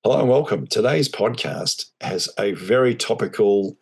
Hello and welcome. Today's podcast has a very topical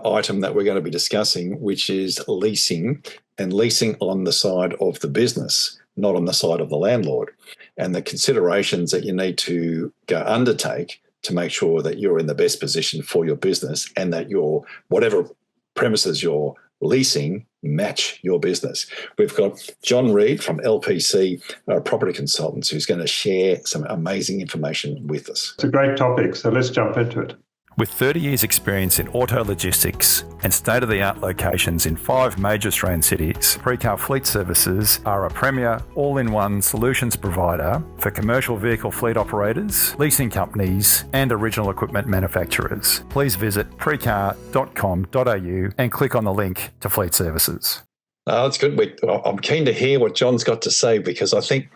item that we're going to be discussing, which is leasing, and leasing on the side of the business, not on the side of the landlord, and the considerations that you need to undertake to make sure that you're in the best position for your business and that your whatever premises you're leasing match your business. We've got John Reid from LPC Property Consultants who's going to share some amazing information with us. It's a great topic, so let's jump into it. With 30 years' experience in auto logistics and state-of-the-art locations in 5 major Australian cities, Precar Fleet Services are a premier all-in-one solutions provider for commercial vehicle fleet operators, leasing companies and original equipment manufacturers. Please visit precar.com.au and click on the link to Fleet Services. That's good. I'm keen to hear what John's got to say, because I think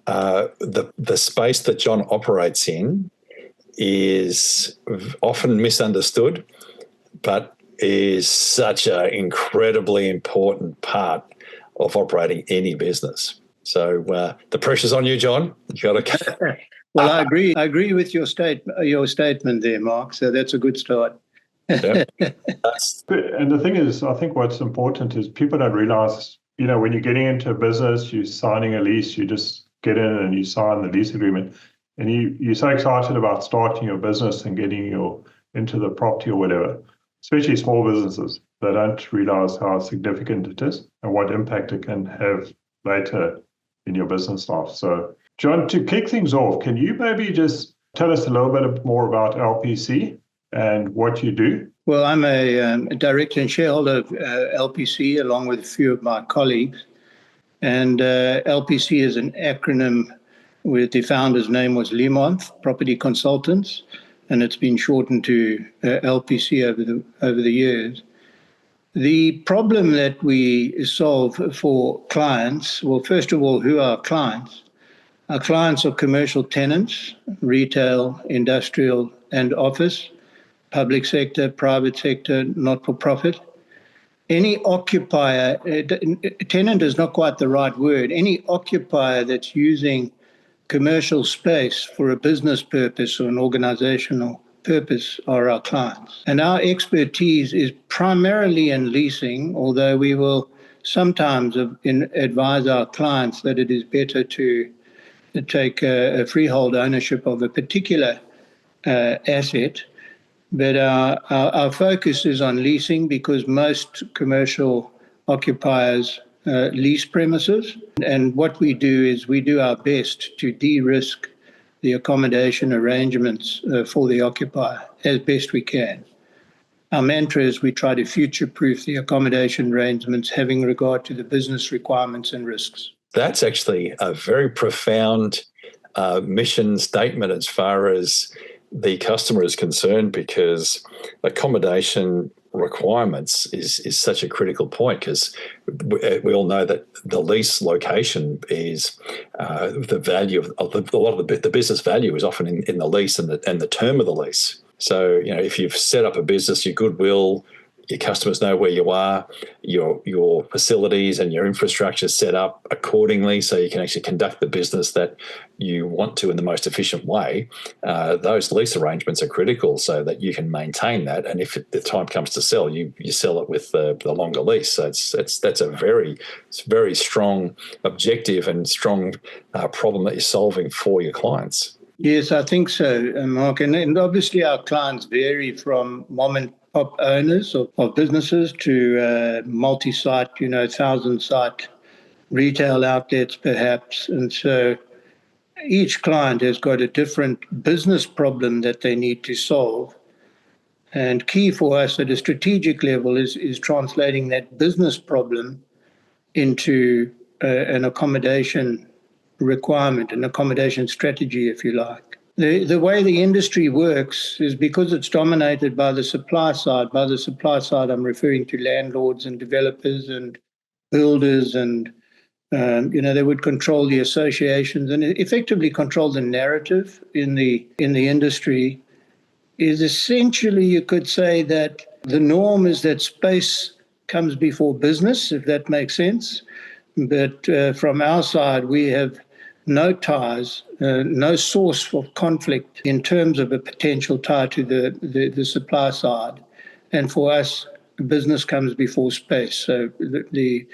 the space that John operates in is often misunderstood, but is such an incredibly important part of operating any business. So the pressure's on you, John. You got to. Well, I agree. I agree with your statement there, Mark. So that's a good start. And the thing is, I think what's important is people don't realize, when you're getting into a business, you're signing a lease, you just get in and you sign the lease agreement. And you're so excited about starting your business and getting into the property or whatever, especially small businesses. They don't realize how significant it is and what impact it can have later in your business life. So, John, to kick things off, can you maybe just tell us a little bit more about LPC and what you do? Well, I'm a director and shareholder of LPC, along with a few of my colleagues. And LPC is an acronym where the founder's name was Lease Property Consultants, and it's been shortened to LPC over the years. The problem that we solve for clients, well, first of all, who are our clients? Our clients are commercial tenants, retail, industrial, and office, public sector, private sector, not-for-profit. Any occupier, tenant is not quite the right word, any occupier that's using commercial space for a business purpose or an organizational purpose are our clients. And our expertise is primarily in leasing, although we will sometimes advise our clients that it is better to take a freehold ownership of a particular asset. But our focus is on leasing, because most commercial occupiers lease premises. And what we do is we do our best to de-risk the accommodation arrangements for the occupier as best we can. Our mantra is we try to future-proof the accommodation arrangements having regard to the business requirements and risks. That's actually a very profound mission statement as far as the customer is concerned, because accommodation requirements is such a critical point, because we all know that the lease location is the value of a lot of the business value is often in the lease and the term of the lease. So, if you've set up a business, your goodwill, your customers know where you are, your facilities and your infrastructure set up accordingly so you can actually conduct the business that you want to in the most efficient way. Those lease arrangements are critical so that you can maintain that. And if the time comes to sell, you sell it with the longer lease. So that's a very strong objective and strong problem that you're solving for your clients. Yes, I think so, Mark. And obviously our clients vary from mom and pop owners of businesses to multi-site, 1,000-site retail outlets perhaps. And so each client has got a different business problem that they need to solve. And key for us at a strategic level is translating that business problem into an accommodation requirement, an accommodation strategy, if you like. The way the industry works is because it's dominated by the supply side. By the supply side, I'm referring to landlords and developers and builders, and they would control the associations and effectively control the narrative in the industry. Is essentially, you could say that the norm is that space comes before business, if that makes sense. But from our side, we have no ties no source of conflict in terms of a potential tie to the supply side. And for us, business comes before space. So the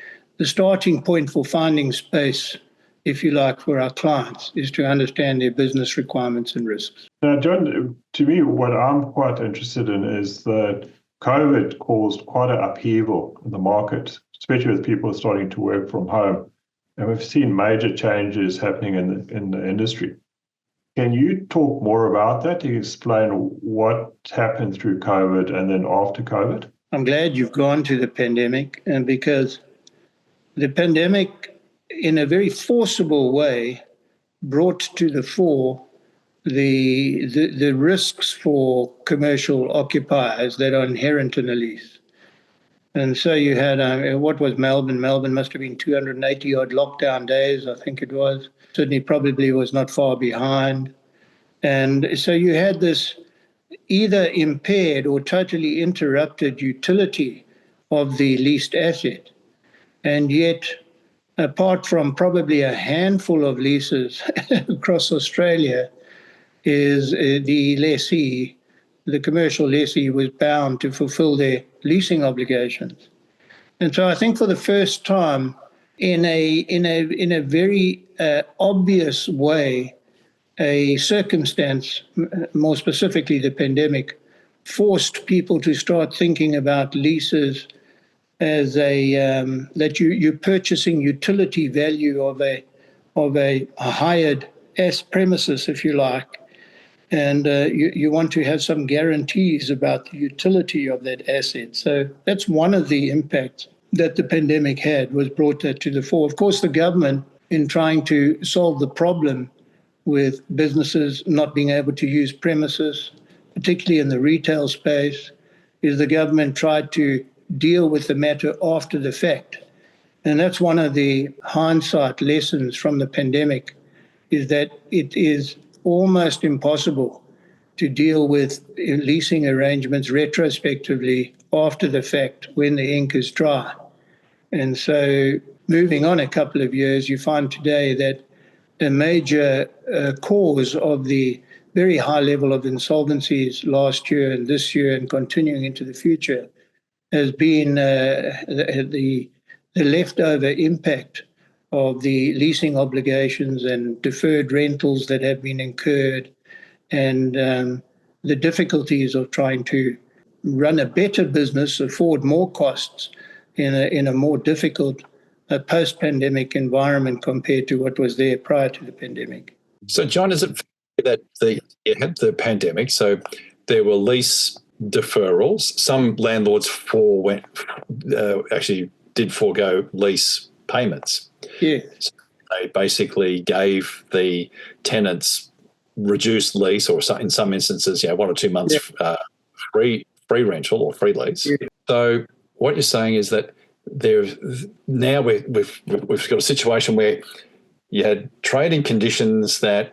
starting point for finding space, if you like, for our clients is to understand their business requirements and risks. Now, John, to me, what I'm quite interested in is that COVID caused quite an upheaval in the market, especially with people starting to work from home. And we've seen major changes happening in the industry. Can you talk more about that? Can you explain what happened through COVID and then after COVID? I'm glad you've gone to the pandemic, and because the pandemic, in a very forcible way, brought to the fore the risks for commercial occupiers that are inherent in a lease. And so you had, what was Melbourne? Melbourne must have been 280 odd lockdown days, I think it was. Sydney probably was not far behind. And so you had this either impaired or totally interrupted utility of the leased asset. And yet, apart from probably a handful of leases across Australia, is the lessee, the commercial lessee, was bound to fulfill their leasing obligations. And so I think for the first time in a very obvious way, a circumstance, more specifically the pandemic, forced people to start thinking about leases as that you're purchasing utility value of a hired premises, if you like, and you want to have some guarantees about the utility of that asset. So that's one of the impacts that the pandemic had, was brought that to the fore. Of course, the government, in trying to solve the problem with businesses not being able to use premises, particularly in the retail space, is the government tried to deal with the matter after the fact. And that's one of the hindsight lessons from the pandemic, is that it is almost impossible to deal with leasing arrangements retrospectively after the fact when the ink is dry. And so moving on a couple of years, you find today that a major cause of the very high level of insolvencies last year and this year and continuing into the future has been the leftover impact of the leasing obligations and deferred rentals that have been incurred, and the difficulties of trying to run a better business, afford more costs in a more difficult post-pandemic environment compared to what was there prior to the pandemic. So, John, is it fair that you had the pandemic, so there were lease deferrals? Some landlords actually did forego lease payments. Yeah. So they basically gave the tenants reduced lease, or in some instances, 1 or 2 months free rental or free lease. Yeah. So what you're saying is that now we've got a situation where you had trading conditions that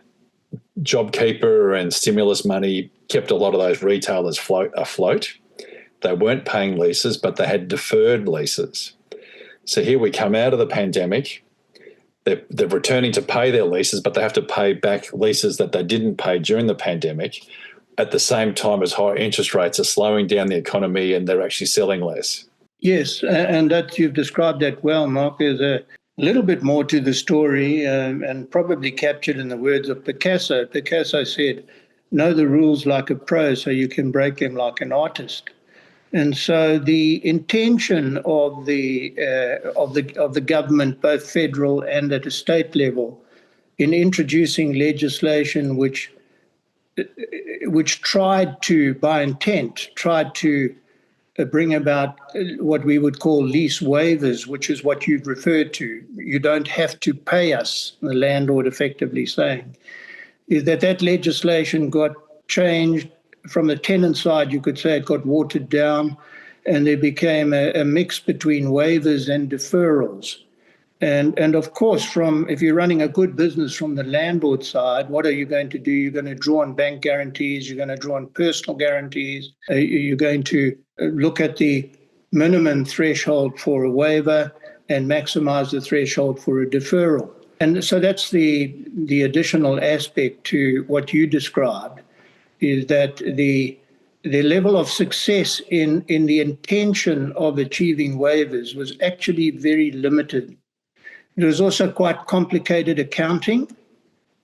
JobKeeper and stimulus money kept a lot of those retailers afloat. They weren't paying leases, but they had deferred leases. So here we come out of the pandemic. They're returning to pay their leases, but they have to pay back leases that they didn't pay during the pandemic, at the same time as high interest rates are slowing down the economy and they're actually selling less. Yes, and that you've described that well, Mark. There's a little bit more to the story, and probably captured in the words of Picasso. Picasso said, "Know the rules like a pro, so you can break them like an artist." And so the intention of the government, both federal and at a state level, in introducing legislation which tried to, by intent, bring about what we would call lease waivers, which is what you've referred to. You don't have to pay us, the landlord effectively saying, is that legislation got changed. From the tenant side, you could say it got watered down, and there became a mix between waivers and deferrals. And of course, if you're running a good business from the landlord side, what are you going to do? You're going to draw on bank guarantees. You're going to draw on personal guarantees. You're going to look at the minimum threshold for a waiver and maximize the threshold for a deferral. And so that's the additional aspect to what you described, is that the level of success in the intention of achieving waivers was actually very limited. It was also quite complicated accounting,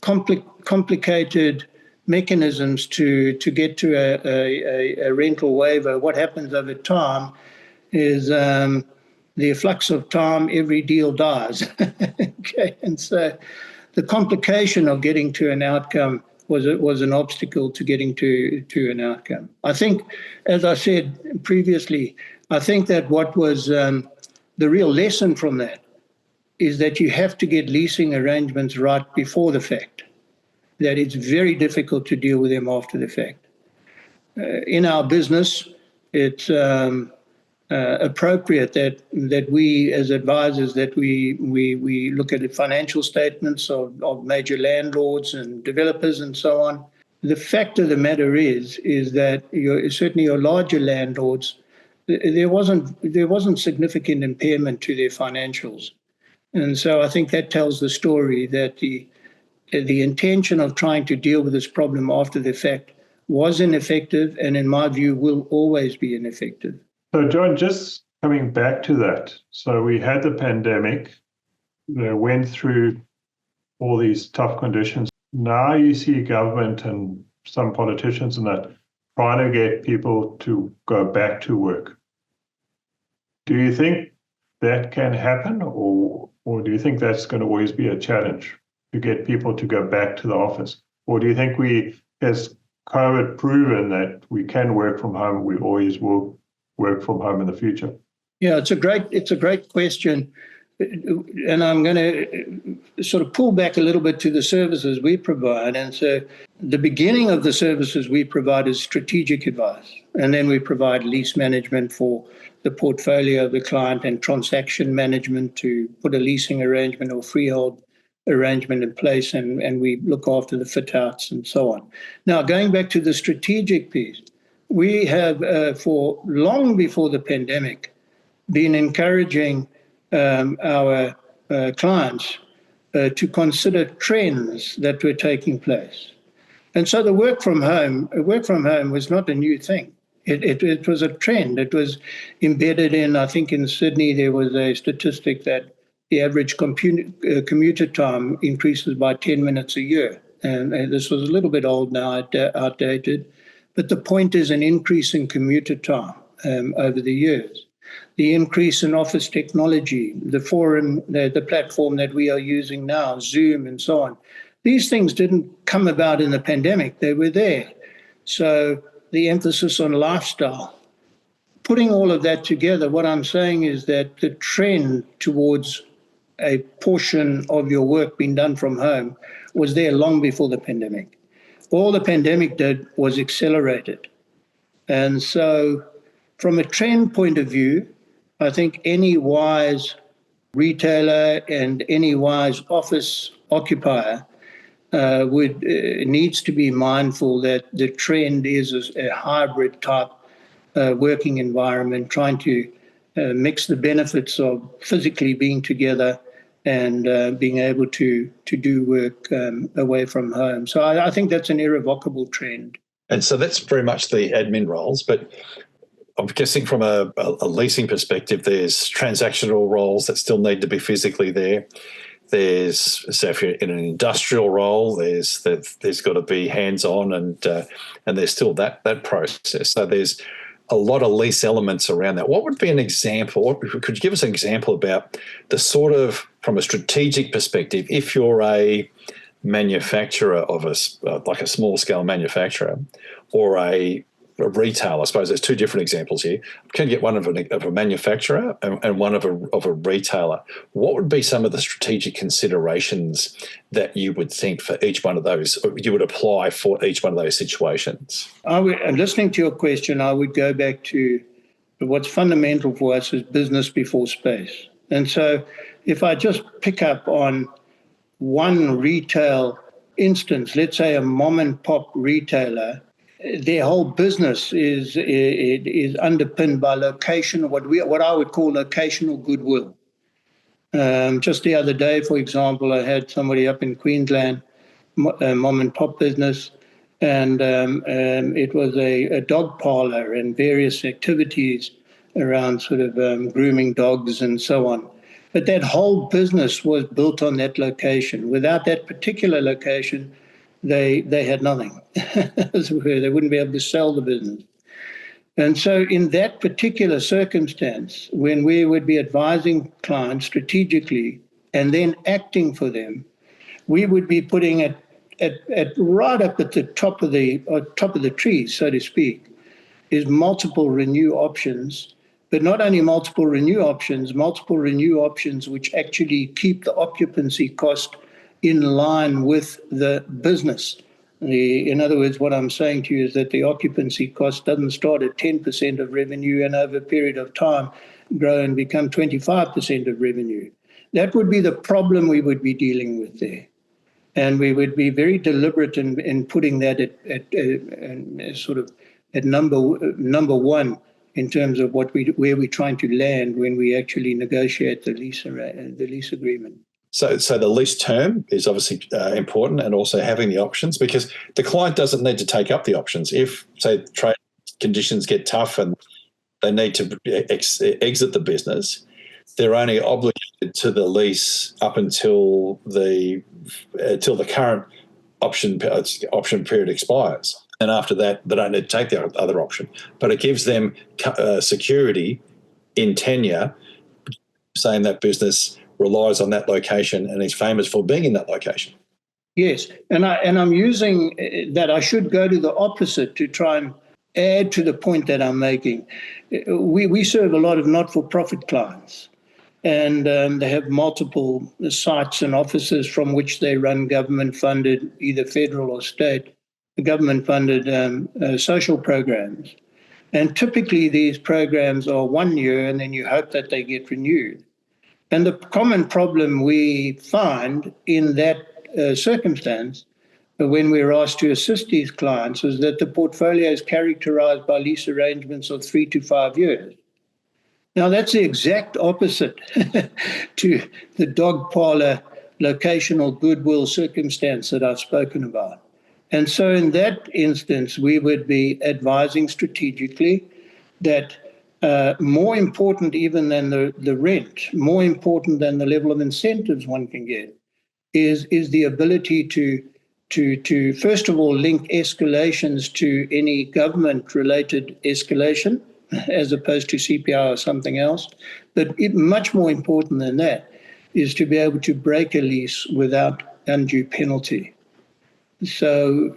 complicated mechanisms to get to a rental waiver. What happens over time is the flux of time, every deal dies. Okay, and so the complication of getting to an outcome was an obstacle to getting to an outcome. I think, as I said previously, I think that what was the real lesson from that is that you have to get leasing arrangements right before the fact, that it's very difficult to deal with them after the fact. In our business, it's appropriate that we as advisors, that we look at the financial statements of major landlords and developers and so on. The fact of the matter is that certainly your larger landlords, there wasn't significant impairment to their financials. And so I think that tells the story that the intention of trying to deal with this problem after the fact was ineffective, and in my view will always be ineffective. So John, just coming back to that. So we had the pandemic, went through all these tough conditions. Now you see government and some politicians and that trying to get people to go back to work. Do you think that can happen, or do you think that's going to always be a challenge to get people to go back to the office? Or do you think has COVID proven that we can work from home, we always will work from home in the future? Yeah, it's a great question. And I'm going to sort of pull back a little bit to the services we provide. And so the beginning of the services we provide is strategic advice. And then we provide lease management for the portfolio of the client and transaction management to put a leasing arrangement or freehold arrangement in place. And we look after the fit outs and so on. Now, going back to the strategic piece, we have for long before the pandemic been encouraging our clients to consider trends that were taking place. And so the work from home was not a new thing. It was a trend. It was embedded in, I think in Sydney, there was a statistic that the average commuter time increases by 10 minutes a year. And this was a little bit old now, outdated. But the point is an increase in commuter time over the years. The increase in office technology, the forum, the platform that we are using now, Zoom and so on. These things didn't come about in the pandemic, they were there. So the emphasis on lifestyle. Putting all of that together, what I'm saying is that the trend towards a portion of your work being done from home was there long before the pandemic. All the pandemic did was accelerate it. And so from a trend point of view, I think any wise retailer and any wise office occupier needs to be mindful that the trend is a hybrid type working environment, trying to mix the benefits of physically being together and being able to do work away from home. So I think that's an irrevocable trend. And so that's very much the admin roles, but I'm guessing from a leasing perspective, there's transactional roles that still need to be physically there. So if you're in an industrial role, there's got to be hands-on, and there's still that process. So there's a lot of lease elements around that. What would be an example? Could you give us an example about the sort of, from a strategic perspective, if you're a manufacturer of like a small-scale manufacturer or a retail? I suppose there's two different examples here. Can you get one of a manufacturer and one of a retailer? What would be some of the strategic considerations that you would think for each one of those, or you would apply for each one of those situations? Listening to your question, I would go back to what's fundamental for us is business before space. And so if I just pick up on one retail instance, let's say a mom and pop retailer, their whole business is underpinned by location, what I would call locational goodwill. Just the other day, for example, I had somebody up in Queensland, a mom and pop business, and it was a dog parlor and various activities around sort of grooming dogs and so on. But that whole business was built on that location. Without that particular location, they had nothing. They wouldn't be able to sell the business. And so in that particular circumstance, when we would be advising clients strategically and then acting for them, we would be putting it at right up at the top of the tree, so to speak, is multiple renew options, but not only multiple renew options which actually keep the occupancy cost in line with the business. In other words, what I'm saying to you is that the occupancy cost doesn't start at 10% of revenue and over a period of time grow and become 25% of revenue. That would be the problem we would be dealing with there. And we would be very deliberate in putting that at sort of at number one in terms of where we're trying to land when we actually negotiate the lease agreement. So the lease term is obviously important, and also having the options, because the client doesn't need to take up the options. If, say, trade conditions get tough and they need to exit the business, they're only obligated to the lease up until the current option period expires. And after that, they don't need to take the other option. But it gives them security in tenure, saying that business relies on that location and is famous for being in that location. Yes, and I'm using that. I should go to the opposite to try and add to the point that I'm making. We serve a lot of not-for-profit clients, and they have multiple sites and offices from which they run government-funded, either federal or state, government-funded social programs. And typically these programs are 1 year, and then you hope that they get renewed. And the common problem we find in that circumstance, when we're asked to assist these clients, is that the portfolio is characterized by lease arrangements of 3 to 5 years. Now, that's the exact opposite to the dog parlor locational goodwill circumstance that I've spoken about. And so in that instance, we would be advising strategically that more important even than the rent, more important than the level of incentives one can get, is the ability to first of all link escalations to any government-related escalation, as opposed to CPI or something else. But much more important than that is to be able to break a lease without undue penalty. So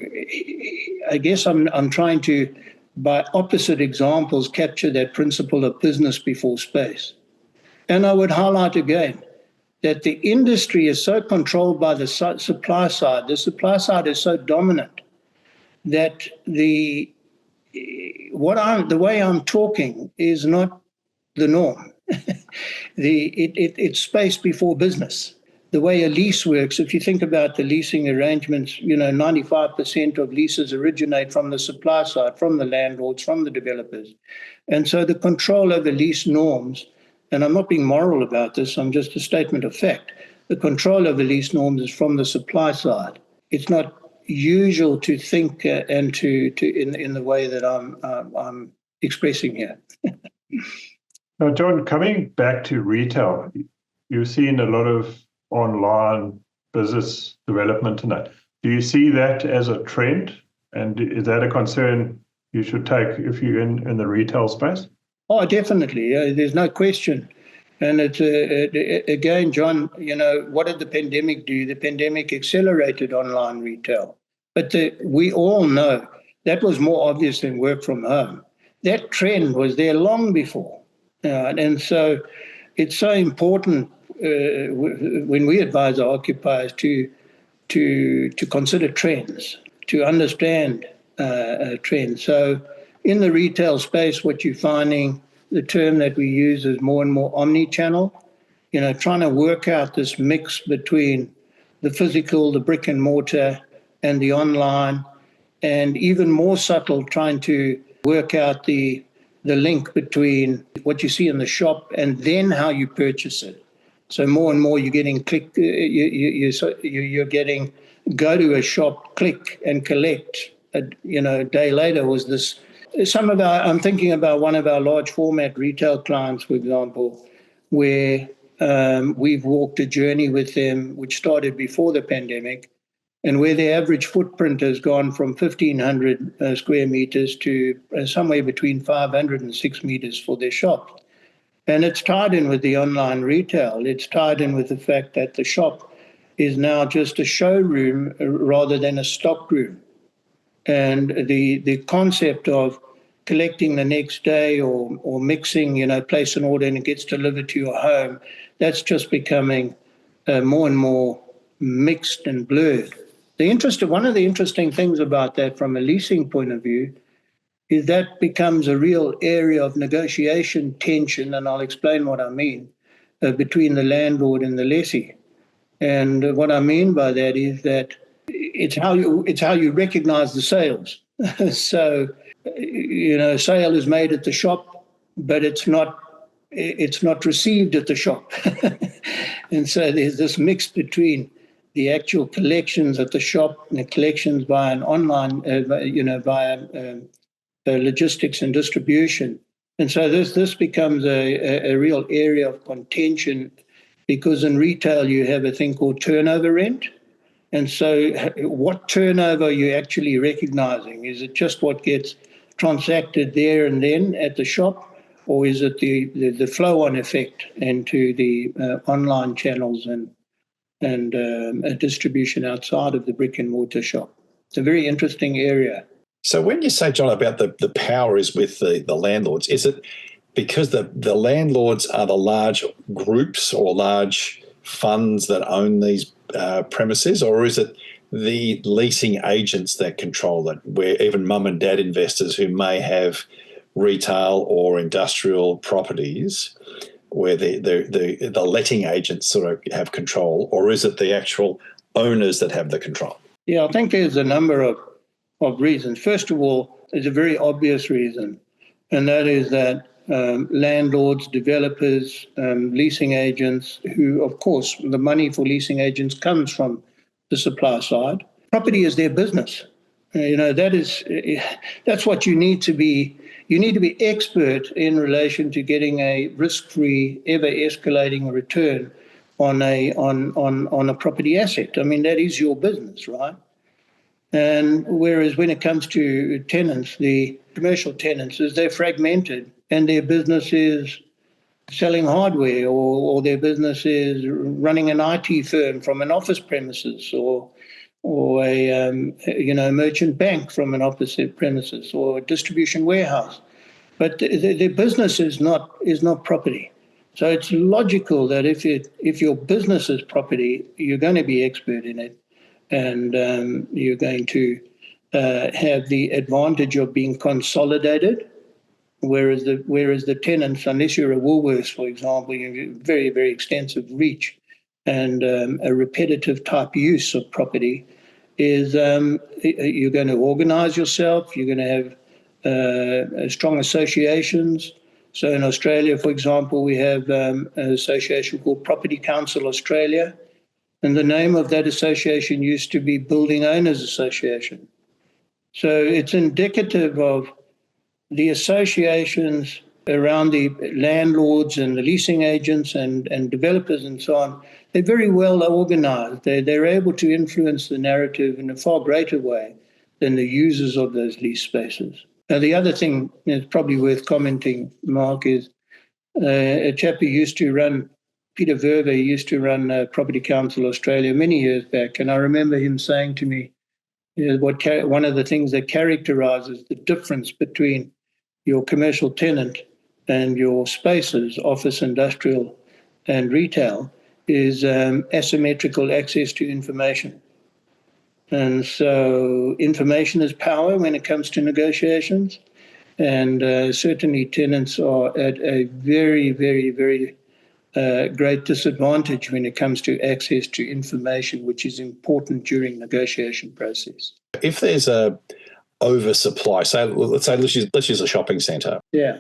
I guess I'm trying to, by opposite examples, capture that principle of business before space. And I would highlight again that the industry is so controlled by the supply side. The supply side is so dominant that the way I'm talking is not the norm. It's space before business. The way a lease works, if you think about the leasing arrangements, 95% of leases originate from the supply side, from the landlords, from the developers. And so the control over lease norms, and I'm not being moral about this, I'm just a statement of fact, the control over lease norms is from the supply side. It's not usual to think and to in the way that I'm expressing here. Now, John, coming back to retail, you've seen a lot of online business development in that. Do you see that as a trend? And is that a concern you should take if you're in the retail space? Oh, definitely. There's no question. And it's again, John, what did the pandemic do? The pandemic accelerated online retail. But we all know that was more obvious than work from home. That trend was there long before. And so it's so important when we advise our occupiers to consider trends, to understand trends. So in the retail space, what you're finding, the term that we use is more and more omni-channel, trying to work out this mix between the physical, the brick and mortar, and the online, and even more subtle, trying to work out the link between what you see in the shop and then how you purchase it. So more and more you're getting you're getting go to a shop, click and collect. A day later was this. I'm thinking about one of our large format retail clients, for example, where we've walked a journey with them, which started before the pandemic, and where the average footprint has gone from 1,500 square meters to somewhere between 500 and 6 meters for their shop. And it's tied in with the online retail. It's tied in with the fact that the shop is now just a showroom rather than a stock room. And the concept of collecting the next day or mixing, place an order and it gets delivered to your home, that's just becoming more and more mixed and blurred. One of the interesting things about that from a leasing point of view is that becomes a real area of negotiation tension, and I'll explain what I mean, between the landlord and the lessee. And what I mean by that is that it's how you recognize the sales. So, sale is made at the shop, but it's not received at the shop. And so there's this mix between the actual collections at the shop and the collections via an online, via logistics and distribution. And so this becomes a real area of contention, because in retail you have a thing called turnover rent. And so what turnover are you actually recognizing? Is it just what gets transacted there and then at the shop, or is it the flow-on effect into the online channels and distribution outside of the brick and mortar shop? It's a very interesting area. So when you say, John, about the power is with the landlords, is it because the landlords are the large groups or large funds that own these premises, or is it the leasing agents that control it, where even mum and dad investors who may have retail or industrial properties, where the letting agents sort of have control, or is it the actual owners that have the control? Yeah, I think there's a number of reasons. First of all, there's a very obvious reason, and that is that landlords, developers, leasing agents, who, of course, the money for leasing agents comes from the supply side. Property is their business. That's what you need to be. You need to be expert in relation to getting a risk-free, ever-escalating return on a property asset. I mean, that is your business, right? And whereas when it comes to tenants, the commercial tenants, they're fragmented, and their business is selling hardware, or their business is running an IT firm from an office premises, or a merchant bank from an opposite premises, or a distribution warehouse. But their business is not property. So it's logical that if your business is property, you're going to be expert in it, and you're going to have the advantage of being consolidated. Whereas the tenants, unless you're a Woolworths, for example, you have very, very extensive reach and a repetitive type use of property, is you're going to organise yourself, you're going to have strong associations. So in Australia, for example, we have an association called Property Council Australia, and the name of that association used to be Building Owners Association. So it's indicative of the associations around the landlords and the leasing agents and developers and so on. They're very well organised. They're able to influence the narrative in a far greater way than the users of those lease spaces. Now, the other thing that's probably worth commenting, Mark, is a chap who used to run, Peter Verver, used to run Property Council Australia many years back, and I remember him saying to me, one of the things that characterises the difference between your commercial tenant and your spaces, office, industrial, and retail, is asymmetrical access to information. And so information is power when it comes to negotiations. And certainly tenants are at a very, very, very great disadvantage when it comes to access to information, which is important during negotiation process. If there's a oversupply, let's use a shopping centre. Yeah.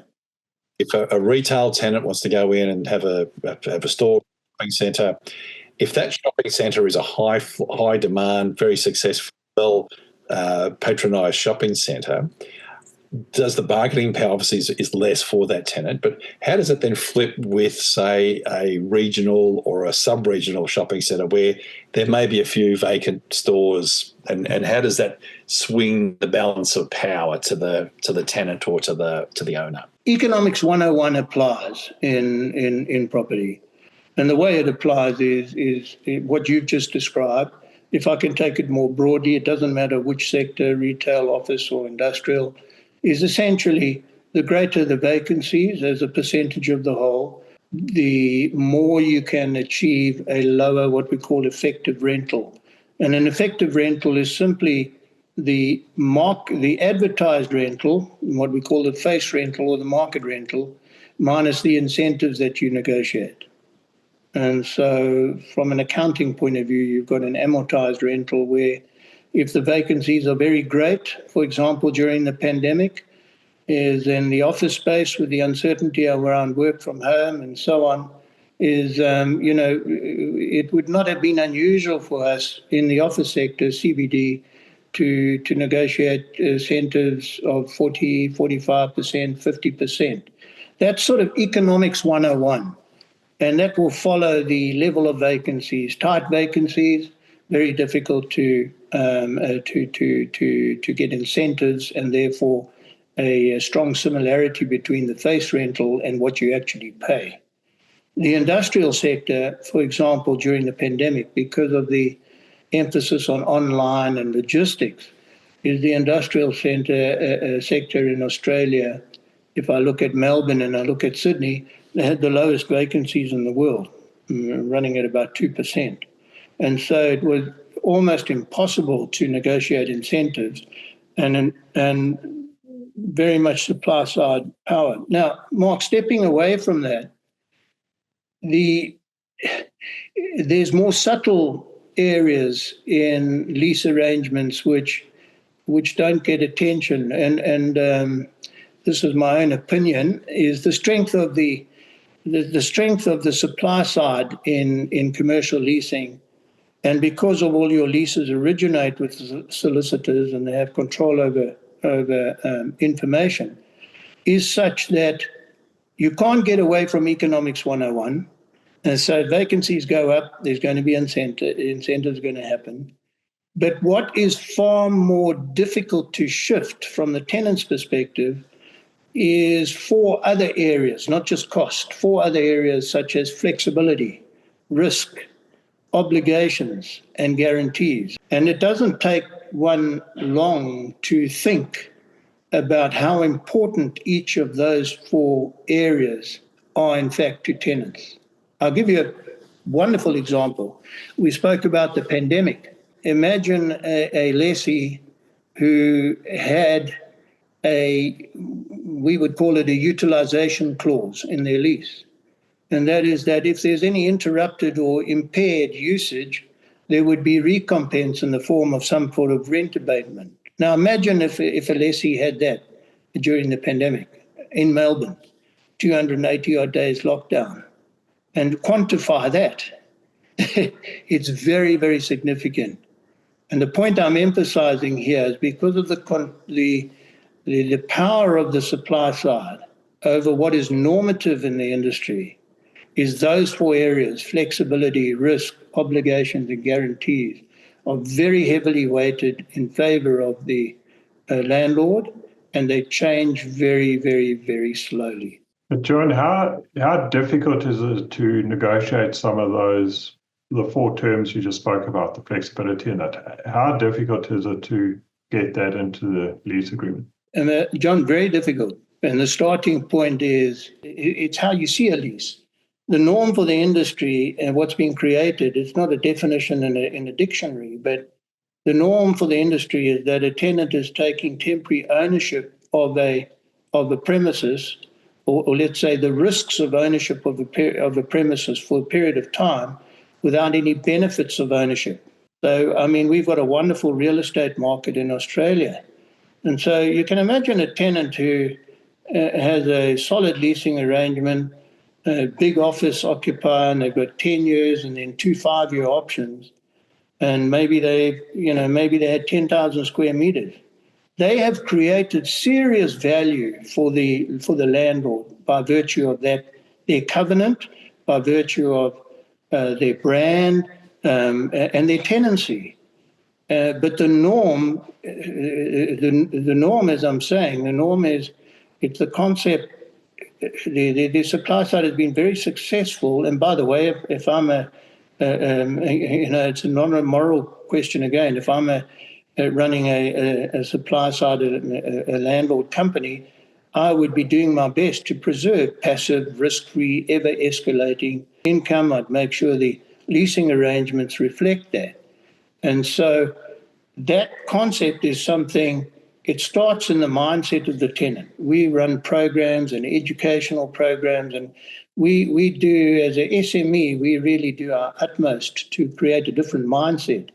If a retail tenant wants to go in and have a store shopping centre, if that shopping centre is a high demand, very successful, patronised shopping centre, does the bargaining power obviously is less for that tenant, but how does it then flip with, say, a regional or a sub-regional shopping centre where there may be a few vacant stores, and how does that swing the balance of power to the tenant or to the owner? Economics 101 applies in property, and the way it applies is what you've just described. If I can take it more broadly, it doesn't matter which sector, retail, office, or industrial, is essentially the greater the vacancies as a percentage of the whole, the more you can achieve a lower, what we call effective rental. And an effective rental is simply the advertised rental, what we call the face rental or the market rental, minus the incentives that you negotiate. And so from an accounting point of view, you've got an amortized rental where if the vacancies are very great, for example, during the pandemic, is in the office space with the uncertainty around work from home and so on, it would not have been unusual for us in the office sector, CBD, to negotiate incentives of 40, 45%, 50%. That's sort of economics 101. And that will follow the level of vacancies. Tight vacancies, very difficult to get incentives, and therefore a strong similarity between the face rental and what you actually pay. The industrial sector, for example, during the pandemic, because of the emphasis on online and logistics, is the industrial sector in Australia. If I look at Melbourne and I look at Sydney, they had the lowest vacancies in the world, running at about 2%. And so it was almost impossible to negotiate incentives and very much supply side power. Now, Mark, stepping away from that, there's more subtle areas in lease arrangements which don't get attention, and this is my own opinion, is the strength of the supply side in commercial leasing. And because of all your leases originate with solicitors and they have control over information, is such that you can't get away from economics 101. And so vacancies go up, there's going to be incentives going to happen. But what is far more difficult to shift from the tenant's perspective is 4 other areas, not just cost, 4 other areas such as flexibility, risk, obligations, and guarantees. And it doesn't take one long to think about how important each of those 4 areas are, in fact, to tenants. I'll give you a wonderful example. We spoke about the pandemic. Imagine a lessee who had we would call it a utilization clause in their lease. And that is that if there's any interrupted or impaired usage, there would be recompense in the form of some sort of rent abatement. Now imagine if a lessee had that during the pandemic in Melbourne, 280 odd days lockdown, and quantify that. It's very, very significant. And the point I'm emphasizing here is because of the power of the supply side over what is normative in the industry, is those 4 areas, flexibility, risk, obligations, and guarantees, are very heavily weighted in favor of the landlord, and they change very, very, very slowly. But John, how difficult is it to negotiate some of those, the 4 terms you just spoke about, the flexibility and that? How difficult is it to get that into the lease agreement? And John, very difficult. And the starting point is it's how you see a lease. The norm for the industry and what's been created, it's not a definition in a dictionary, but the norm for the industry is that a tenant is taking temporary ownership of a premises, or let's say the risks of ownership of a premises for a period of time without any benefits of ownership. So, I mean, we've got a wonderful real estate market in Australia. And so you can imagine a tenant who has a solid leasing arrangement, a big office occupier and they've got 10 years and then 2 5-year options, and maybe they had 10,000 square meters. They have created serious value for the landlord by virtue of that, their covenant, by virtue of their brand and their tenancy. But the norm, the norm, as I'm saying, the norm is it's the concept. The supply side has been very successful. And by the way, if I'm it's not a moral question again. If I'm running a supply side, a landlord company, I would be doing my best to preserve passive, risk-free, ever-escalating income. I'd make sure the leasing arrangements reflect that. And so that concept is something, it starts in the mindset of the tenant. We run programs and educational programs, and we do, as a SME, we really do our utmost to create a different mindset.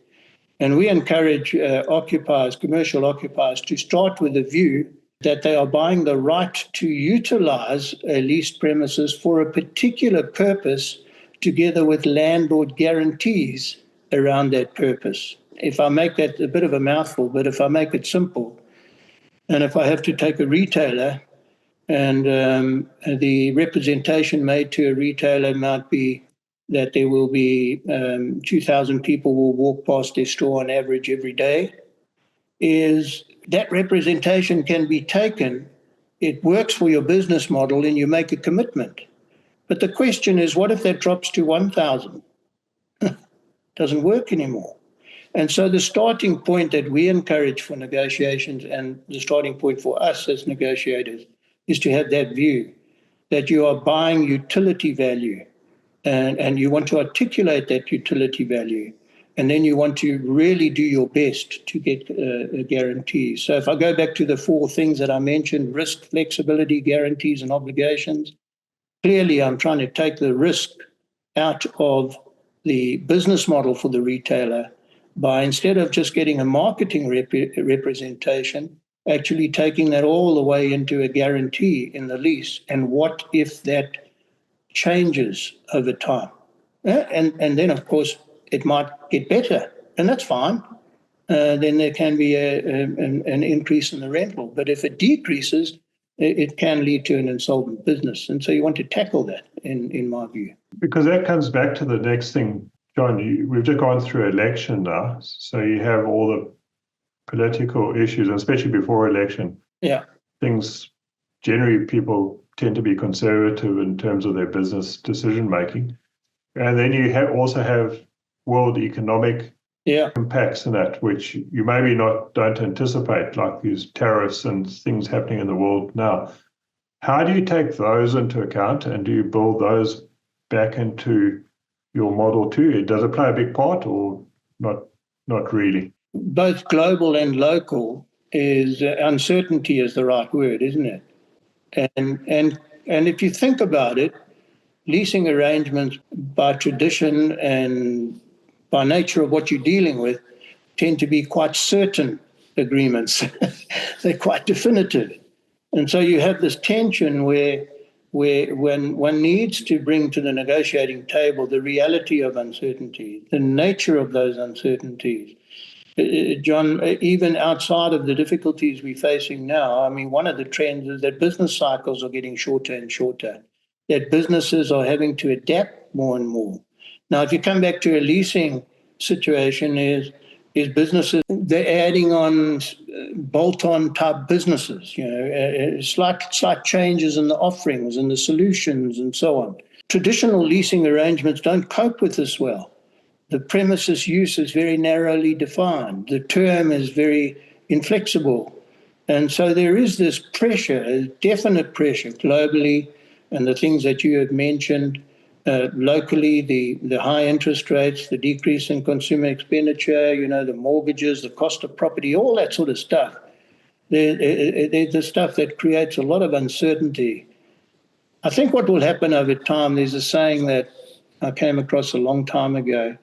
And we encourage occupiers, commercial occupiers, to start with a view that they are buying the right to utilize a leased premises for a particular purpose, together with landlord guarantees around that purpose. If I make that a bit of a mouthful, but if I make it simple, and if I have to take a retailer and the representation made to a retailer might be that there will be 2,000 people will walk past their store on average every day, is that representation can be taken. It works for your business model and you make a commitment. But the question is, what if that drops to 1,000? Doesn't work anymore. And so the starting point that we encourage for negotiations, and the starting point for us as negotiators, is to have that view that you are buying utility value, and you want to articulate that utility value. And then you want to really do your best to get a guarantee. So if I go back to the 4 things that I mentioned, risk, flexibility, guarantees, and obligations, clearly I'm trying to take the risk out of the business model for the retailer by, instead of just getting a marketing representation, actually taking that all the way into a guarantee in the lease. And what if that changes over time? And then, of course, it might get better, and that's fine. Then there can be an increase in the rental. But if it decreases, it can lead to an insolvent business. And so you want to tackle that, in my view. Because that comes back to the next thing, John. We've just gone through election now. So you have all the political issues, and especially before election. Yeah. Things, generally, people tend to be conservative in terms of their business decision making. And then you also have world economic impacts in that, which you maybe don't anticipate, like these tariffs and things happening in the world now. How do you take those into account, and do you build those back into your model too? Does it play a big part, or not really? Both global and local is uncertainty is the right word, isn't it? And if you think about it, leasing arrangements by tradition and by nature of what you're dealing with tend to be quite certain agreements. They're quite definitive. And so you have this tension where when one needs to bring to the negotiating table the reality of uncertainty, the nature of those uncertainties. John, even outside of the difficulties we're facing now, I mean, one of the trends is that business cycles are getting shorter and shorter, that businesses are having to adapt more and more. Now, if you come back to a leasing situation, is businesses, they're adding on bolt-on type businesses, slight changes in the offerings and the solutions and so on. Traditional leasing arrangements don't cope with this well. The premises use is very narrowly defined. The term is very inflexible. And so there is this pressure, a definite pressure globally, and the things that you have mentioned, locally, the high interest rates, the decrease in consumer expenditure, the mortgages, the cost of property, all that sort of stuff. They're the stuff that creates a lot of uncertainty. I think what will happen over time, there's a saying that I came across a long time ago,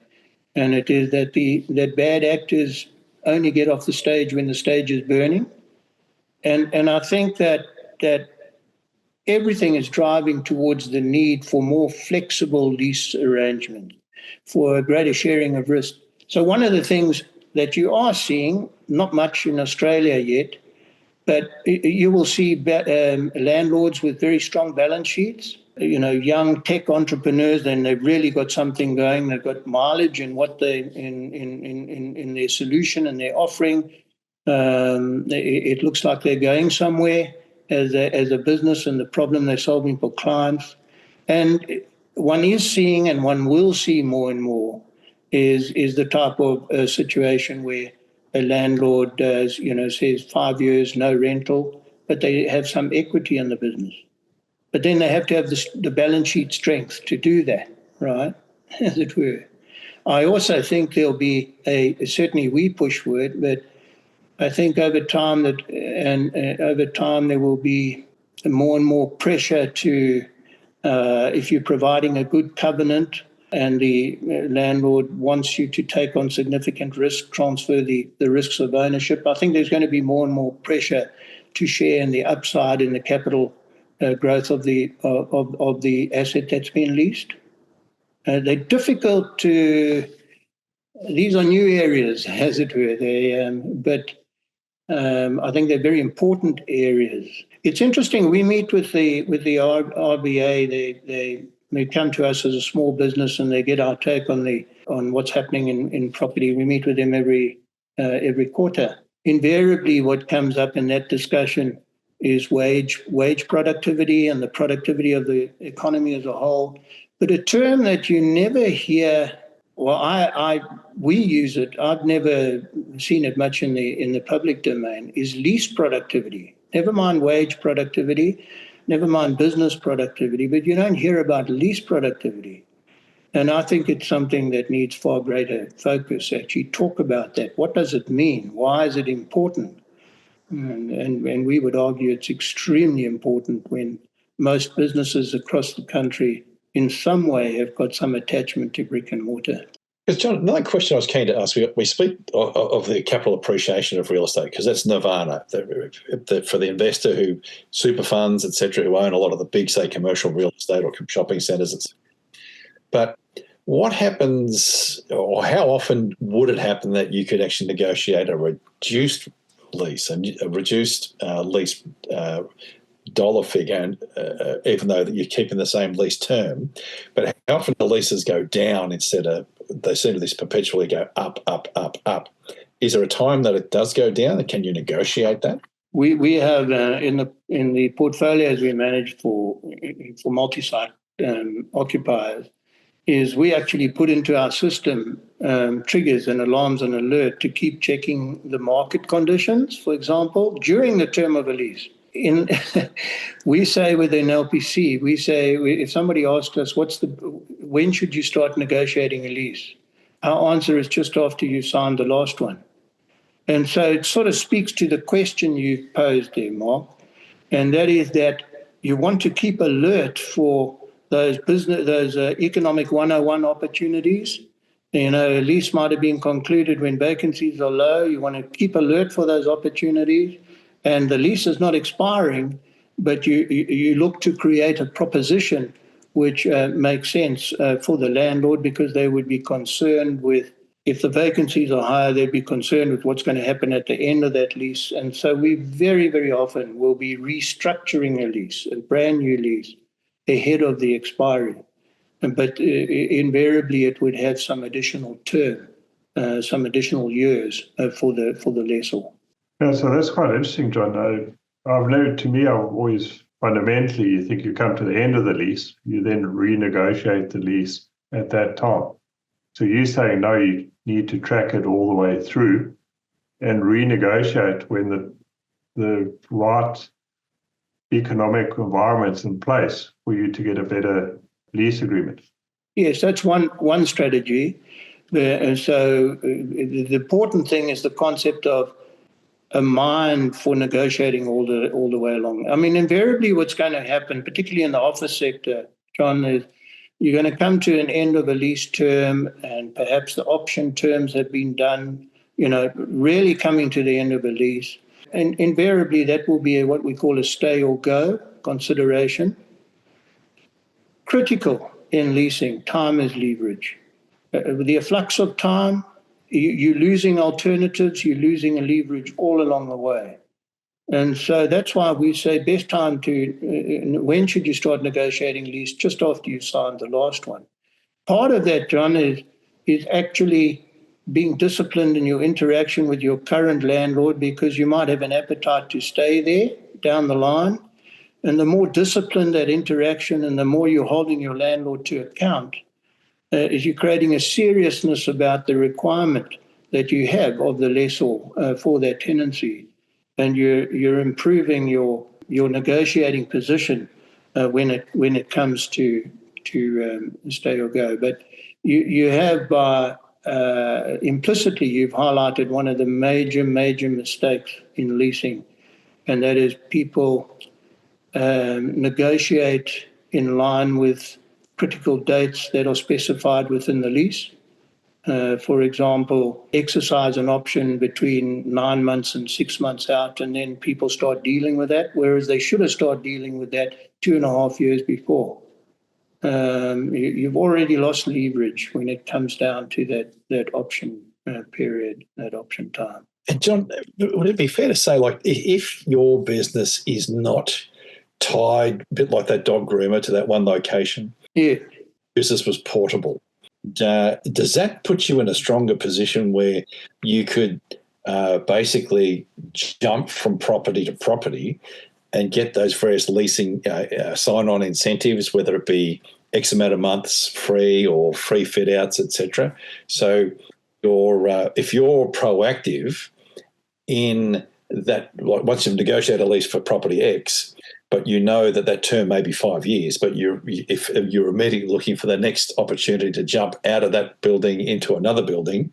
and it is that bad actors only get off the stage when the stage is burning. And I think that everything is driving towards the need for more flexible lease arrangements, for a greater sharing of risk. So one of the things that you are seeing, not much in Australia yet, but you will see landlords with very strong balance sheets, young tech entrepreneurs, then they've really got something going. They've got mileage in what they in their solution and their offering. It looks like they're going somewhere as a business and the problem they're solving for clients. And one is seeing, and one will see more and more, is the type of situation where a landlord does, says 5 years, no rental, but they have some equity in the business. But then they have to have the balance sheet strength to do that, right, as it were. I also think there'll be certainly we push for it, but I think over time there will be more and more pressure to, if you're providing a good covenant and the landlord wants you to take on significant risk, transfer the risks of ownership, I think there's going to be more and more pressure to share in the upside in the capital growth of the asset that's been leased. They're difficult to. These are new areas, as it were. But I think they're very important areas. It's interesting. We meet with the RBA. They come to us as a small business and they get our take on what's happening in property. We meet with them every quarter. Invariably, what comes up in that discussion is wage productivity and the productivity of the economy as a whole. But a term that you never hear. Well, we use it. I've never seen it much in the public domain. Is lease productivity. Never mind wage productivity, never mind business productivity, but you don't hear about lease productivity. And I think it's something that needs far greater focus. Actually, talk about that. What does it mean? Why is it important? And we would argue it's extremely important when most businesses across the country in some way have got some attachment to brick and mortar. Because John, another question I was keen to ask, we speak of the capital appreciation of real estate because that's nirvana for the investor who super funds, et cetera, who own a lot of the big, say, commercial real estate or shopping centres. But what happens, or how often would it happen that you could actually negotiate a reduced lease and a reduced lease dollar figure, and even though that you're keeping the same lease term, but how often the leases go down instead of they seem to this perpetually go up, up, up, up? Is there a time that it does go down, and can you negotiate that? We have in the portfolios we manage for multi-site occupiers, is we actually put into our system triggers and alarms and alert to keep checking the market conditions, for example, during the term of a lease. We say within LPC, if somebody asks us, when should you start negotiating a lease? Our answer is just after you signed the last one. And so it sort of speaks to the question you've posed there, Mark, and that is that you want to keep alert for those economic 101 opportunities. A lease might have been concluded when vacancies are low. You want to keep alert for those opportunities. And the lease is not expiring, but you look to create a proposition which makes sense for the landlord, because they would be concerned with, if the vacancies are higher, they'd be concerned with what's going to happen at the end of that lease. And so we very, very often will be restructuring a lease, a brand new lease, ahead of the expiry. But invariably it would have some additional term, some additional years for the lessor. Yeah, so that's quite interesting, John. I've always fundamentally, you think you come to the end of the lease, you then renegotiate the lease at that time. So you're saying, no, you need to track it all the way through and renegotiate when the right economic environment's in place for you to get a better lease agreement. Yes, that's one strategy. And so the important thing is the concept of a mind for negotiating all the way along. I mean, invariably what's going to happen, particularly in the office sector, John, is you're going to come to an end of a lease term and perhaps the option terms have been done, really coming to the end of a lease. And invariably that will be what we call a stay or go. consideration. Critical in leasing, time is leverage. The efflux of time, you're losing alternatives, you're losing a leverage all along the way. And so that's why we say best time when should you start negotiating lease? Just after you signed the last one. Part of that, John, is actually being disciplined in your interaction with your current landlord, because you might have an appetite to stay there down the line. And the more disciplined that interaction and the more you're holding your landlord to account, is you're creating a seriousness about the requirement that you have of the lessor for that tenancy. And you're improving your negotiating position when it comes to stay or go. But you have implicitly you've highlighted one of the major mistakes in leasing, and that is people negotiate in line with critical dates that are specified within the lease. For example, exercise an option between 9 months and 6 months out, and then people start dealing with that, whereas they should have started dealing with that 2.5 years before. You've already lost leverage when it comes down to that option period, that option time. And John, would it be fair to say, like, if your business is not tied, a bit like that dog groomer, to that one location, yeah, business was portable, does that put you in a stronger position where you could basically jump from property to property and get those various leasing sign-on incentives, whether it be X amount of months free or free fit-outs, etc.? So if you're proactive in that, like once you've negotiated a lease for property X, but you know that term may be 5 years, but if you're immediately looking for the next opportunity to jump out of that building into another building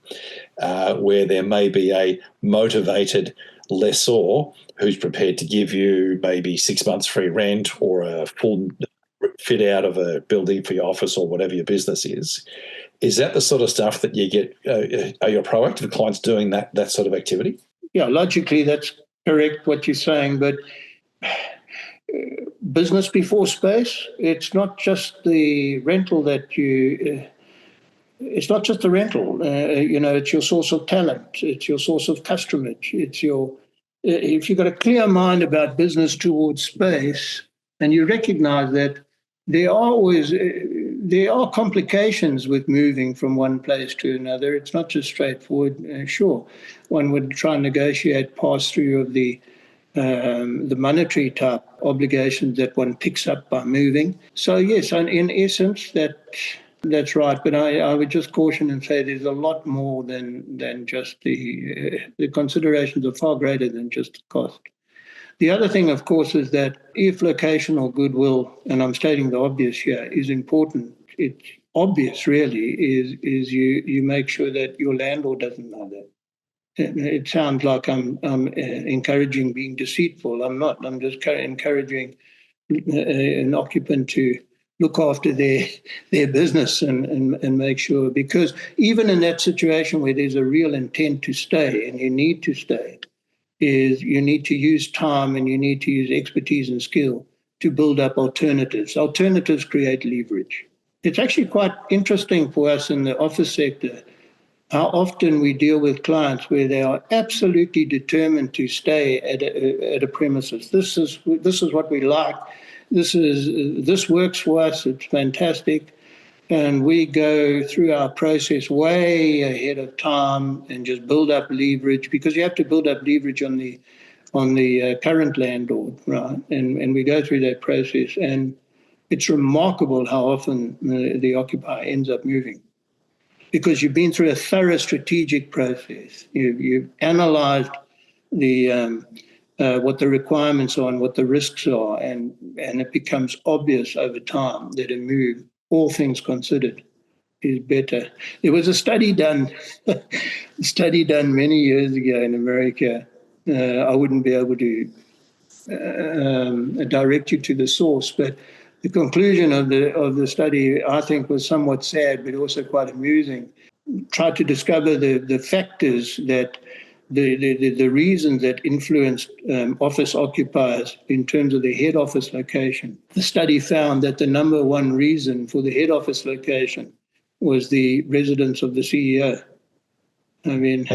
where there may be a motivated lessor who's prepared to give you maybe 6 months free rent or a full fit out of a building for your office or whatever your business is that the sort of stuff that you get? Are your proactive clients doing that sort of activity? Yeah, logically that's correct what you're saying, but business before space, it's not just the rental it's not just the rental, it's your source of talent, it's your source of customage, if you've got a clear mind about business towards space, and you recognize that there are complications with moving from one place to another. It's not just straightforward. Sure, one would try and negotiate pass-through of the monetary type obligations that one picks up by moving. So yes, in essence, that's right. But I would just caution and say there's a lot more than just the considerations are far greater than just the cost. The other thing, of course, is that if location or goodwill, and I'm stating the obvious here, is important, it's obvious really, is you make sure that your landlord doesn't know that. It sounds like I'm encouraging being deceitful. I'm not. I'm just encouraging an occupant to look after their business and make sure, because even in that situation where there's a real intent to stay and you need to stay, is you need to use time and you need to use expertise and skill to build up alternatives. Alternatives create leverage. It's actually quite interesting for us in the office sector how often we deal with clients where they are absolutely determined to stay at a premises. This is what we like. This works for us. It's fantastic. And we go through our process way ahead of time and just build up leverage, because you have to build up leverage on the current landlord, right? And we go through that process, and it's remarkable how often the occupier ends up moving, because you've been through a thorough strategic process. You've analysed what the requirements are and what the risks are, and it becomes obvious over time that a move, all things considered, is better. There was a study done many years ago in America. I wouldn't be able to direct you to the source, but the conclusion of the study, I think, was somewhat sad, but also quite amusing. Tried to discover the factors that the reasons that influenced office occupiers in terms of the head office location. The study found that the number one reason for the head office location was the residence of the CEO. I mean,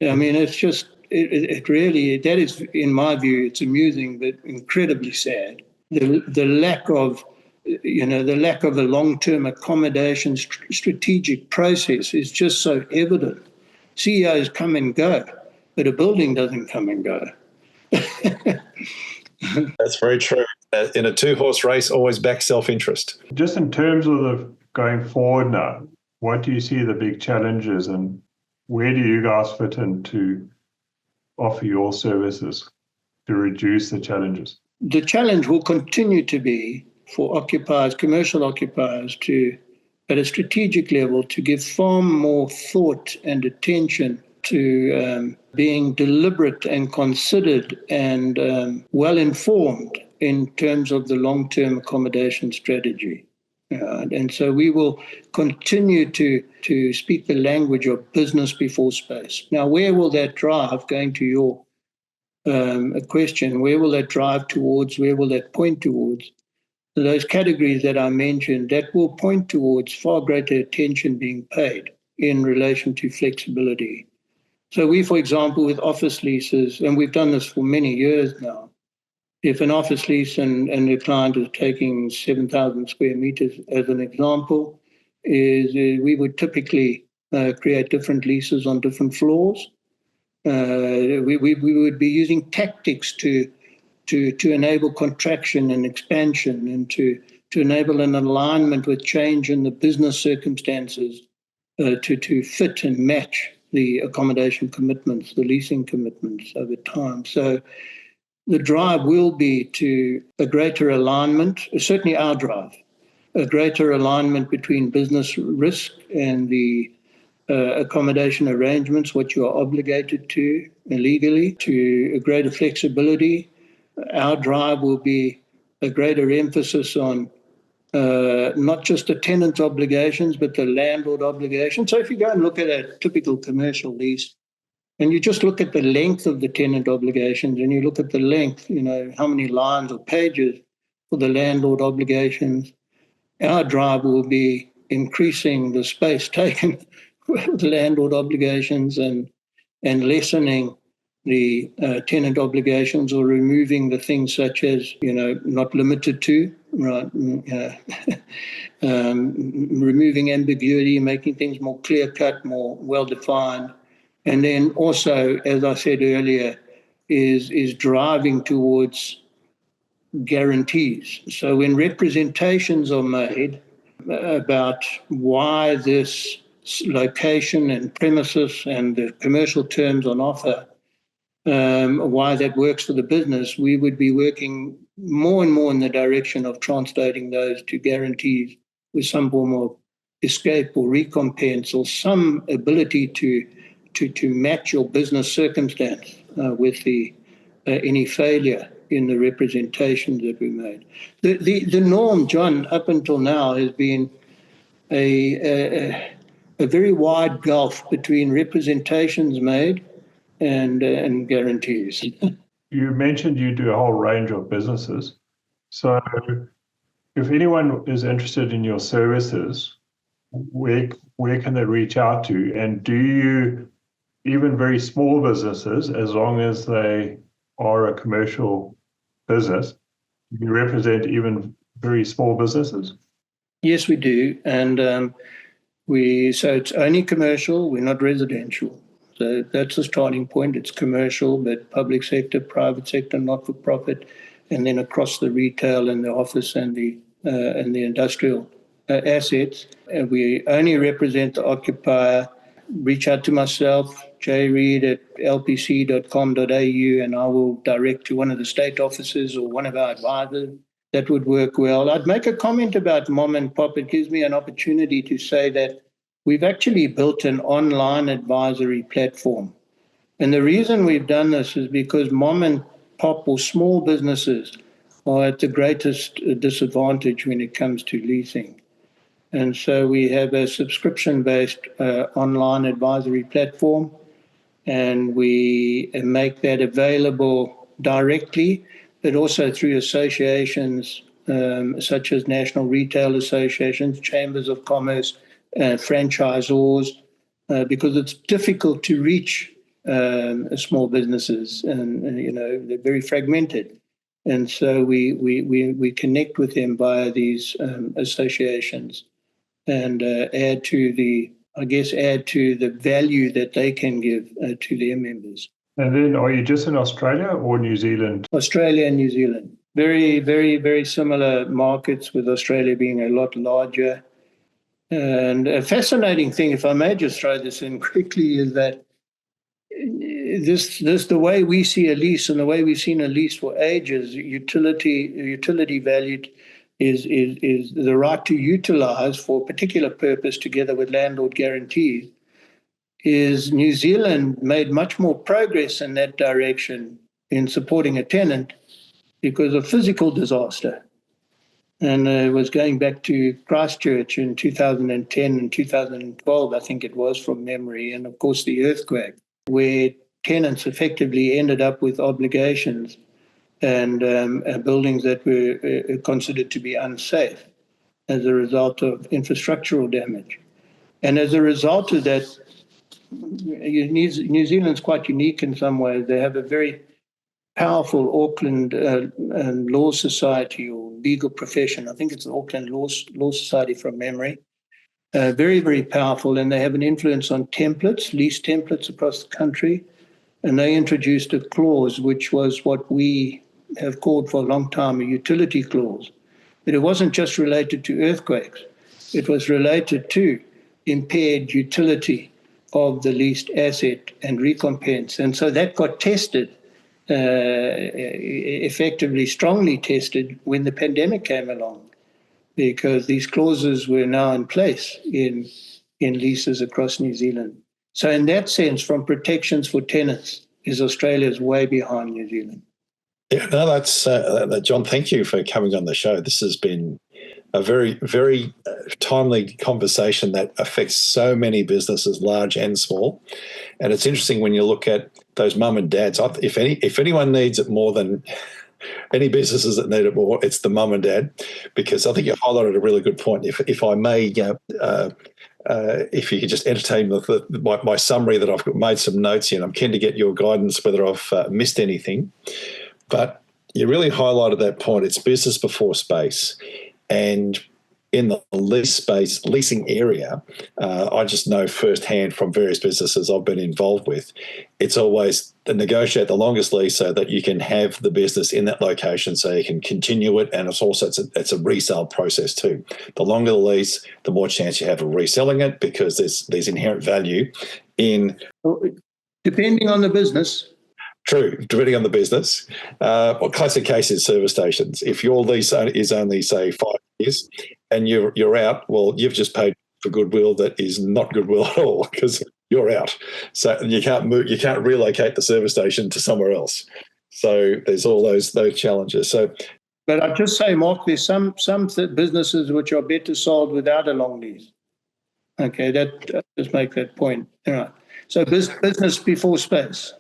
it's just, it really, that is, in my view, it's amusing, but incredibly sad. The lack of, the lack of a long-term accommodation strategic process is just so evident. CEOs come and go, but a building doesn't come and go. That's very true. In a two-horse race, always back self-interest. Just in terms of the going forward now, what do you see the big challenges, and where do you guys fit in to offer your services to reduce the challenges? The challenge will continue to be for occupiers, commercial occupiers, to, at a strategic level, to give far more thought and attention to being deliberate and considered and well-informed in terms of the long-term accommodation strategy. And so we will continue to speak the language of business before space. Now, where will that drive, going to your question, where will that drive towards, where will that point towards? Those categories that I mentioned, that will point towards far greater attention being paid in relation to flexibility. So we, for example, with office leases, and we've done this for many years now, if an office lease and the client is taking 7,000 square meters as an example, we would typically create different leases on different floors. We would be using tactics to enable contraction and expansion, and to enable an alignment with change in the business circumstances to fit and match the accommodation commitments, the leasing commitments over time. So the drive will be to a greater alignment, certainly our drive, a greater alignment between business risk and the accommodation arrangements, what you are obligated to legally, to a greater flexibility. Our drive will be a greater emphasis on not just the tenant obligations, but the landlord obligations. So if you go and look at a typical commercial lease, and you just look at the length of the tenant obligations, and you look at the length, how many lines or pages for the landlord obligations, our drive will be increasing the space taken with landlord obligations and lessening the tenant obligations, or removing the things such as, not limited to, right? Removing ambiguity, making things more clear-cut, more well-defined. And then also, as I said earlier, is driving towards guarantees. So when representations are made about why this location and premises and the commercial terms on offer, why that works for the business, we would be working more and more in the direction of translating those to guarantees with some form of escape or recompense, or some ability to match your business circumstance with any failure in the representations that we made. The norm, John, up until now has been a very wide gulf between representations made and guarantees. You mentioned you do a whole range of businesses. So if anyone is interested in your services, where can they reach out to? And do you, even very small businesses, as long as they are a commercial business, you represent even very small businesses? Yes, we do. And so it's only commercial, we're not residential. So that's the starting point. It's commercial, but public sector, private sector, not-for-profit, and then across the retail and the office and the industrial assets. And we only represent the occupier. Reach out to myself, jreed@lpc.com.au, and I will direct to one of the state offices or one of our advisors. That would work well. I'd make a comment about mom and pop. It gives me an opportunity to say that we've actually built an online advisory platform. And the reason we've done this is because mom and pop or small businesses are at the greatest disadvantage when it comes to leasing. And so we have a subscription-based online advisory platform. and we make that available directly, but also through associations such as national retail associations, chambers of commerce, franchisors, because it's difficult to reach small businesses, and they're very fragmented. And so we connect with them via these associations and add to the value that they can give to their members. And then are you just in Australia or New Zealand? Australia and New Zealand. Very, very, very similar markets, with Australia being a lot larger. And a fascinating thing, if I may just throw this in quickly, is that the way we see a lease and the way we've seen a lease for ages, utility valued is the right to utilize for a particular purpose together with landlord guarantees. Is New Zealand made much more progress in that direction in supporting a tenant because of physical disaster. And it was going back to Christchurch in 2010 and 2012, I think it was, from memory, and of course the earthquake, where tenants effectively ended up with obligations and buildings that were considered to be unsafe as a result of infrastructural damage. And as a result of that, New Zealand's quite unique in some ways. They have a very powerful Auckland Law Society or legal profession. I think it's the Auckland Law Society from memory. Very, very powerful, and they have an influence on templates, lease templates across the country. And they introduced a clause which was what we have called for a long time a utility clause. But it wasn't just related to earthquakes. It was related to impaired utility of the leased asset and recompense. And so that got tested, effectively strongly tested, when the pandemic came along, because these clauses were now in place in leases across New Zealand. So in that sense, from protections for tenants, Australia's way behind New Zealand. Yeah, no, that's John, thank you for coming on the show. This has been a very, very timely conversation that affects so many businesses, large and small. And it's interesting when you look at those mum and dads. If anyone needs it more than any businesses that need it more, it's the mum and dad, because I think you highlighted a really good point. If I may, if you could just entertain my summary that I've made some notes here, and I'm keen to get your guidance whether I've missed anything. But you really highlighted that point. It's business before space. And in the leasing area, I just know firsthand from various businesses I've been involved with, it's always to negotiate the longest lease so that you can have the business in that location so you can continue it. And it's a resale process too. The longer the lease, the more chance you have of reselling it, because there's inherent value in... Depending on the business. True, depending on the business. Classic case is service stations. If your lease is only, say, 5 years and you're out, well, you've just paid for goodwill that is not goodwill at all, because you're out. So you can't relocate the service station to somewhere else. So there's all those challenges. But I'd just say, Mark, there's some businesses which are better sold without a long lease. Okay, just make that point. All right. So business before space.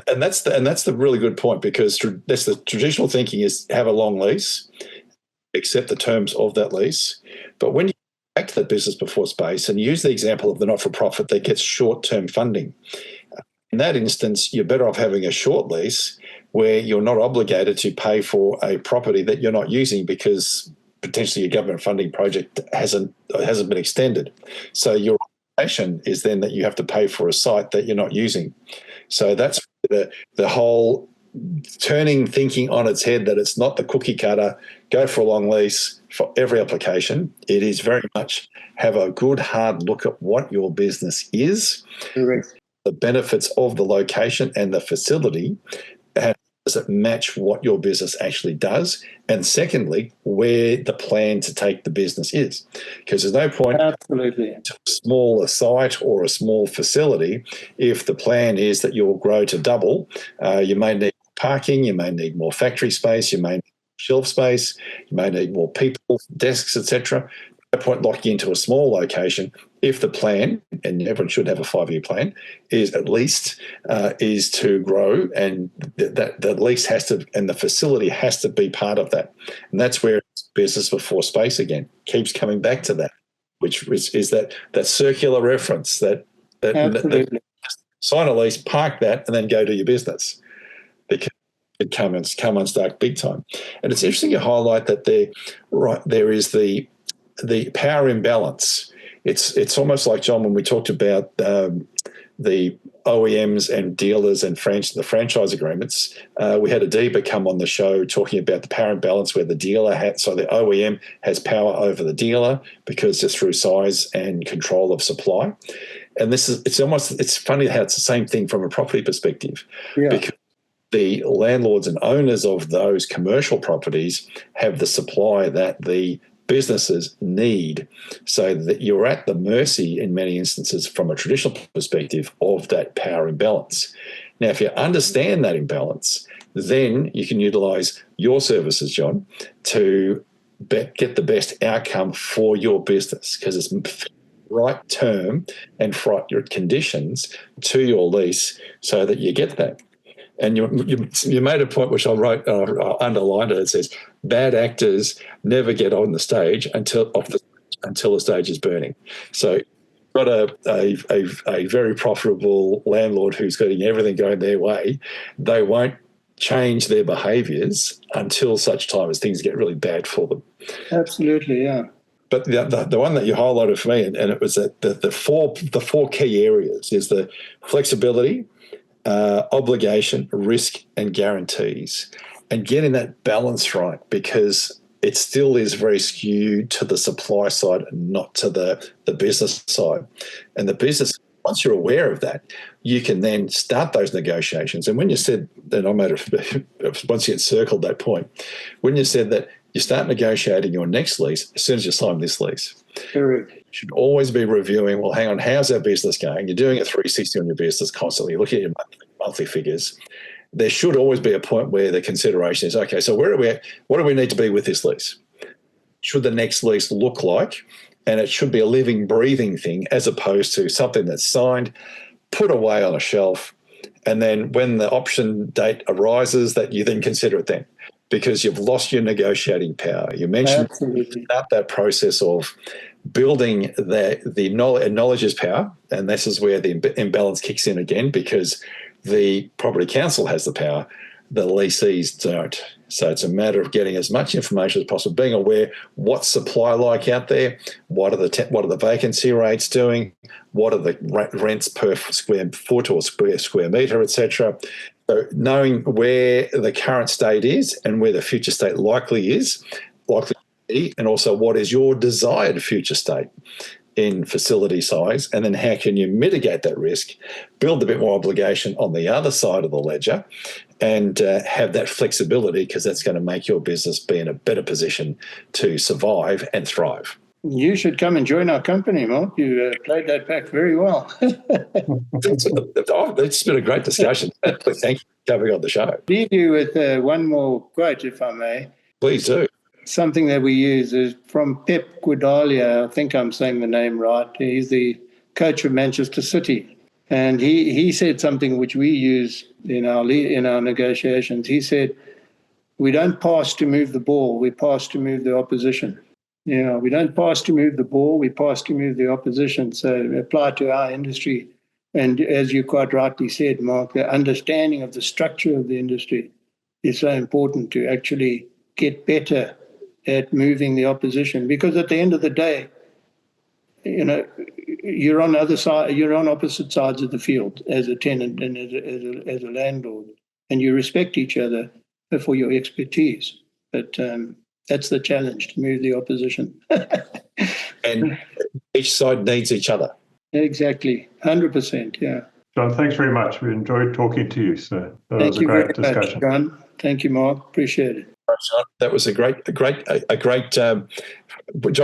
and that's the really good point, because that's the traditional thinking is have a long lease, accept the terms of that lease. But when you go back to that business before space and use the example of the not-for-profit that gets short-term funding, in that instance, you're better off having a short lease where you're not obligated to pay for a property that you're not using because potentially your government funding project hasn't been extended. So your obligation is then that you have to pay for a site that you're not using. So that's the whole turning thinking on its head, that it's not the cookie cutter, go for a long lease for every application. It is very much have a good hard look at what your business is, correct, the benefits of the location and the facility, and does it match what your business actually does? And secondly, where the plan to take the business is. Because there's no point absolutely to a smaller site or a small facility if the plan is that you'll grow to double. You may need parking, you may need more factory space, you may need shelf space, you may need more people, desks, etc. No point locking into a small location if the plan, and everyone should have a 5-year plan, is at least is to grow, and that the lease has to, and the facility has to be part of that. And that's where business before space again keeps coming back to that, which is that circular reference that sign a lease, park that, and then go do your business, because it come unstuck big time. And it's interesting you highlight that there is the power imbalance. It's almost like, John, when we talked about the OEMs and dealers and the franchise agreements, we had Adiba come on the show talking about the power imbalance where the OEM has power over the dealer because it's through size and control of supply. And it's funny how it's the same thing from a property perspective, because the landlords and owners of those commercial properties have the supply that the businesses need, so that you're at the mercy in many instances from a traditional perspective of that power imbalance. Now, if you understand that imbalance, then you can utilise your services, John, to get the best outcome for your business, because it's right term and right your conditions to your lease so that you get that. And you made a point which I wrote, underlined it. It says, bad actors never get on the stage until the stage is burning. So you've got a very profitable landlord who's getting everything going their way. They won't change their behaviours until such time as things get really bad for them. Absolutely, yeah. But the one that you highlighted for me, and it was that the four key areas is the flexibility, obligation, risk, and guarantees, and getting that balance right, because it still is very skewed to the supply side and not to the business side. And the business, once you're aware of that, you can then start those negotiations. And when you said, and I made it, once you had circled that point, when you said that you start negotiating your next lease as soon as you sign this lease. Correct. You should always be reviewing, well, hang on, how's our business going? You're doing a 360 on your business constantly, looking at your monthly figures. There should always be a point where the consideration is, okay, so where are we at? What do we need to be with this lease? Should the next lease look like? And it should be a living, breathing thing, as opposed to something that's signed, put away on a shelf, and then when the option date arises, that you then consider it then, because you've lost your negotiating power. You mentioned about that process of building the knowledge is power, and this is where the imbalance kicks in again, because the property council has the power, the lessees don't. So it's a matter of getting as much information as possible, being aware what's supply like out there, what are the vacancy rates doing, what are the rents per square foot or square metre, etc. So knowing where the current state is and where the future state likely to be, and also what is your desired future state in facility size, and then how can you mitigate that risk, build a bit more obligation on the other side of the ledger, and have that flexibility, because that's going to make your business be in a better position to survive and thrive. You should come and join our company, Mark. You played that back very well. It's been a great discussion. Thank you for coming on the show. Leave you with one more quote, if I may. Please do. Something that we use is from Pep Guardiola. I think I'm saying the name right. He's the coach of Manchester City. And he said something which we use in our negotiations. He said, we don't pass to move the ball, we pass to move the opposition. We don't pass to move the ball, we pass to move the opposition. So apply to our industry. And as you quite rightly said, Mark, the understanding of the structure of the industry is so important to actually get better at moving the opposition. Because at the end of the day, you're on opposite sides of the field as a tenant and as a landlord, and you respect each other for your expertise. But that's the challenge, to move the opposition. And each side needs each other. Exactly, 100%, yeah. John, thanks very much. We enjoyed talking to you, so that was a great discussion. John. Thank you, Mark. Appreciate it. That was a great. John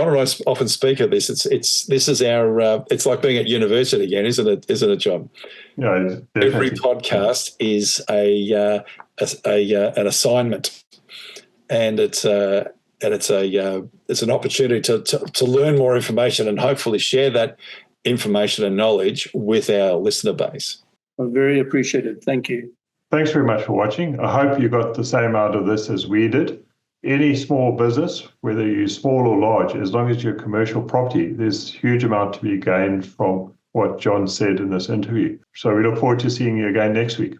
and I often speak of this. This is our. It's like being at university again, isn't it, John? Yeah. Every podcast is an assignment, and it's an opportunity to learn more information and hopefully share that information and knowledge with our listener base. I'm very appreciative. Thank you. Thanks very much for watching. I hope you got the same out of this as we did. Any small business, whether you're small or large, as long as you're commercial property, there's a huge amount to be gained from what John said in this interview. So we look forward to seeing you again next week.